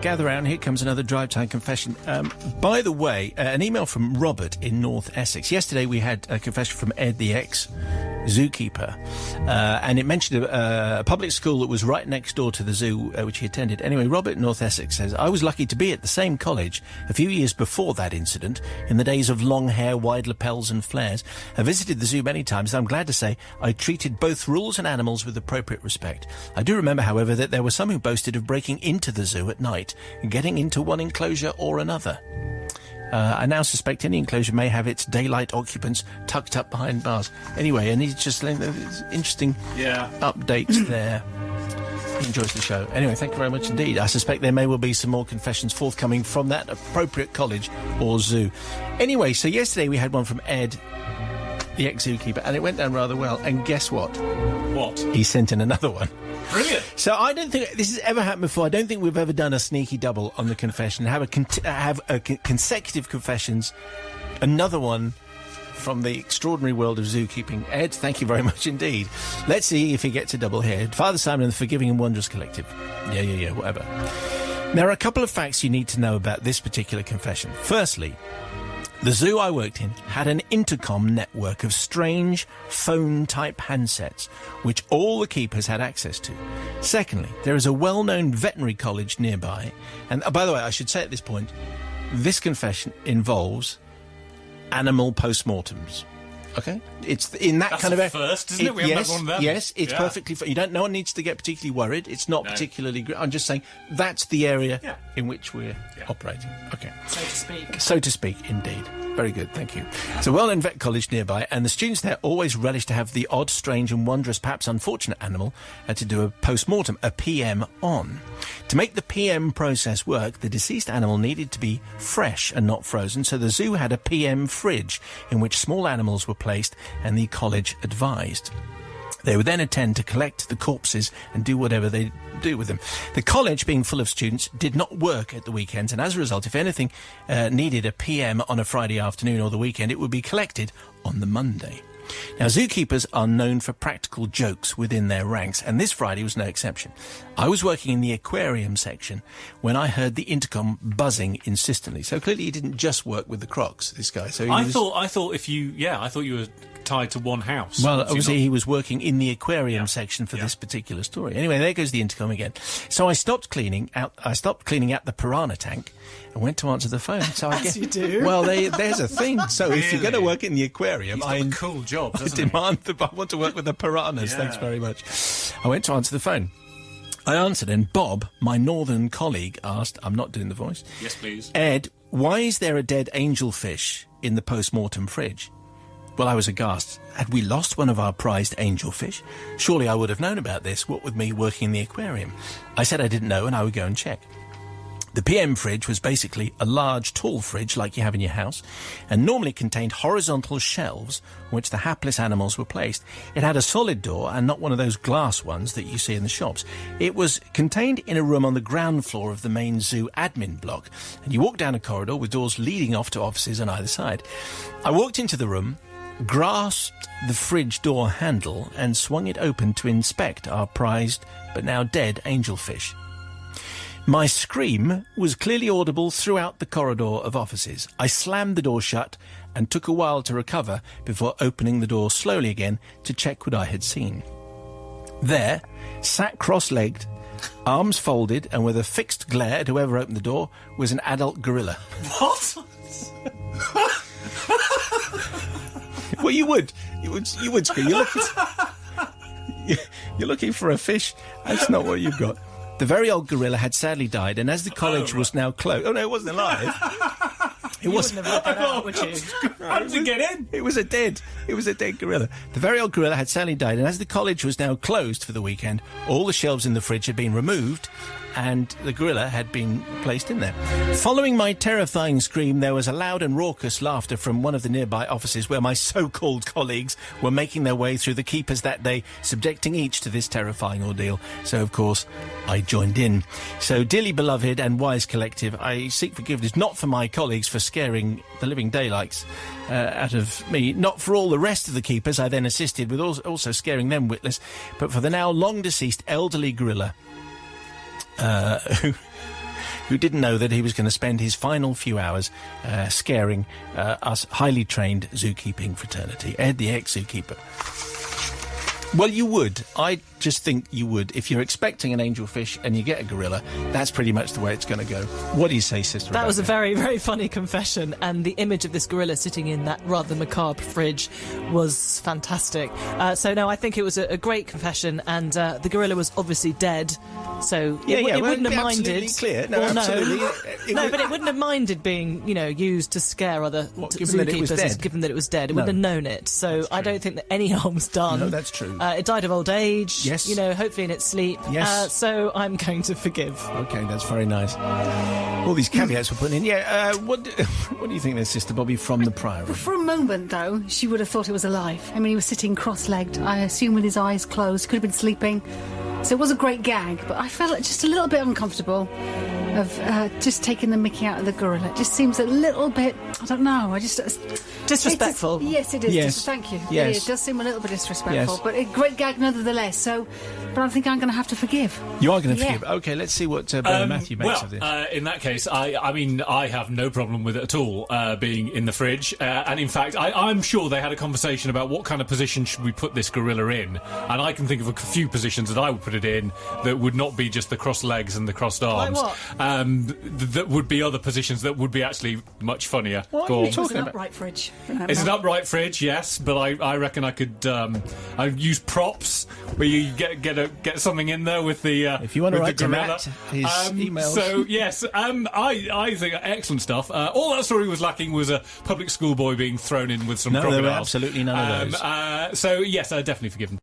Gather round, here comes another drive time confession. By the way, an email from Robert in North Essex. Yesterday we had a confession from Ed, the ex-zookeeper, and it mentioned a public school that was right next door to the zoo, which he attended. Anyway, Robert in North Essex says, I was lucky to be at the same college a few years before that incident, in the days of long hair, wide lapels and flares. I visited the zoo many times, and I'm glad to say I treated both rules and animals with appropriate respect. I do remember, however, that there were some who boasted of breaking into the zoo at night, getting into one enclosure or another. I now suspect any enclosure may have its daylight occupants tucked up behind bars. Anyway, and he's just interesting updates there. He enjoys the show. Anyway, thank you very much indeed. I suspect there may well be some more confessions forthcoming from that appropriate college or zoo. Anyway, so yesterday we had one from Ed, the ex-zookeeper, and it went down rather well. And guess what? What? He sent in another one. Brilliant. So I don't think this has ever happened before. I don't think we've ever done a sneaky double on the confession. Have consecutive confessions. Another one from the extraordinary world of zookeeping. Ed, thank you very much indeed. Let's see if he gets a double here. Father Simon and the Forgiving and Wondrous Collective. Yeah, whatever. There are a couple of facts you need to know about this particular confession. Firstly, the zoo I worked in had an intercom network of strange phone-type handsets, which all the keepers had access to. Secondly, there is a well-known veterinary college nearby. And by the way, I should say at this point, this confession involves animal post-mortems. Okay? It's in that That's kind of a first, isn't it? We haven't had one of them. Yes, it's perfectly fine. No one needs to get particularly worried. It's not particularly... I'm just saying that's the area in which we're operating. Okay. So to speak. So to speak, indeed. Very good, thank you. It's a well-known vet college nearby, and the students there always relish to have the odd, strange and wondrous, perhaps unfortunate animal to do a post-mortem, a PM on. To make the PM process work, the deceased animal needed to be fresh and not frozen, so the zoo had a PM fridge in which small animals were placed and the college advised. They would then attend to collect the corpses and do whatever they do with them. The college, being full of students, did not work at the weekends, and as a result, if anything needed a PM on a Friday afternoon or the weekend, it would be collected on the Monday. Now, zookeepers are known for practical jokes within their ranks, and this Friday was no exception. I was working in the aquarium section when I heard the intercom buzzing insistently. So clearly he didn't just work with the crocs, this guy. So I thought you were tied to one house. Well, obviously he was working in the aquarium section for this particular story. Anyway, there goes the intercom again. So I stopped cleaning out the piranha tank and went to answer the phone. So I guess you do. Well, there's a thing. So if you're going to work in the aquarium, a cool job. I want to work with the piranhas. Thanks very much. I went to answer the phone. I answered, and Bob, my northern colleague, asked, I'm not doing the voice. Yes, please. Ed, why is there a dead angelfish in the post-mortem fridge? Well, I was aghast. Had we lost one of our prized angelfish? Surely I would have known about this, what with me working in the aquarium. I said I didn't know and I would go and check. The PM fridge was basically a large, tall fridge like you have in your house, and normally contained horizontal shelves on which the hapless animals were placed. It had a solid door and not one of those glass ones that you see in the shops. It was contained in a room on the ground floor of the main zoo admin block, and you walk down a corridor with doors leading off to offices on either side. I walked into the room, grasped the fridge door handle and swung it open to inspect our prized but now dead angelfish. My scream was clearly audible throughout the corridor of offices. I slammed the door shut and took a while to recover before opening the door slowly again to check what I had seen. There, sat cross-legged, arms folded and with a fixed glare at whoever opened the door, was an adult gorilla. What? Well, you would scream. You're looking for a fish. That's not what you've got. The very old gorilla had sadly died, and as the college was now closed... Oh, no, it wasn't alive. You wouldn't have let that out, would you? How did you get in? It was a dead gorilla. The very old gorilla had sadly died, and as the college was now closed for the weekend, all the shelves in the fridge had been removed, and the gorilla had been placed in there. Following my terrifying scream, there was a loud and raucous laughter from one of the nearby offices where my so-called colleagues were making their way through the keepers that day, subjecting each to this terrifying ordeal. So, of course, I joined in. So, dearly beloved and wise collective, I seek forgiveness not for my colleagues for scaring the living daylights out of me, not for all the rest of the keepers I then assisted with also scaring them witless, but for the now long-deceased elderly gorilla who who didn't know that he was going to spend his final few hours scaring us highly trained zookeeping fraternity. Ed, the ex-zookeeper. Well, you would. I just think you would. If you're expecting an angelfish and you get a gorilla, that's pretty much the way it's going to go. What do you say, Sister? That was a very, very funny confession, and the image of this gorilla sitting in that rather macabre fridge was fantastic. So, no, I think it was a great confession, and the gorilla was obviously dead, so it wouldn't have minded. Clear. No, absolutely. But it wouldn't have minded being, used to scare other zookeepers, given that it was dead. It wouldn't have known it, so I don't think that any harm's done. No, that's true. It died of old age. Yes. Hopefully in its sleep. Yes. So I'm going to forgive. Okay, that's very nice. All these caveats we're putting in. Yeah, what do you think there, Sister Bobby, from the Priory? For a moment, though, she would have thought it was alive. I mean, he was sitting cross-legged, I assume with his eyes closed. Could have been sleeping. So it was a great gag, but I felt just a little bit uncomfortable of just taking the mickey out of the gorilla. It just seems a little bit, I don't know, disrespectful. Yes, it is. Yes. Thank you. Yes. It does seem a little bit disrespectful, Yes. but a great gag nevertheless. So, but I think I'm going to have to forgive. You are going to forgive. Okay, let's see what Brother Matthew makes of this. In that case, I mean, I have no problem with it at all, being in the fridge. And in fact, I'm sure they had a conversation about what kind of position should we put this gorilla in. And I can think of a few positions that I would put it in that would not be just the crossed legs and the crossed arms. Like what? That would be other positions that would be actually much funnier. What Go are you on. talking It's an about? upright fridge. It's an upright fridge, yes, but I reckon I could I'd use props where you get something in there with the If you want to with write the to gorilla. Matt, his emails. So yes, I think excellent stuff. All that story was lacking was a public school boy being thrown in with some No, there were crocodiles. absolutely none of those. So yes, I definitely forgive him.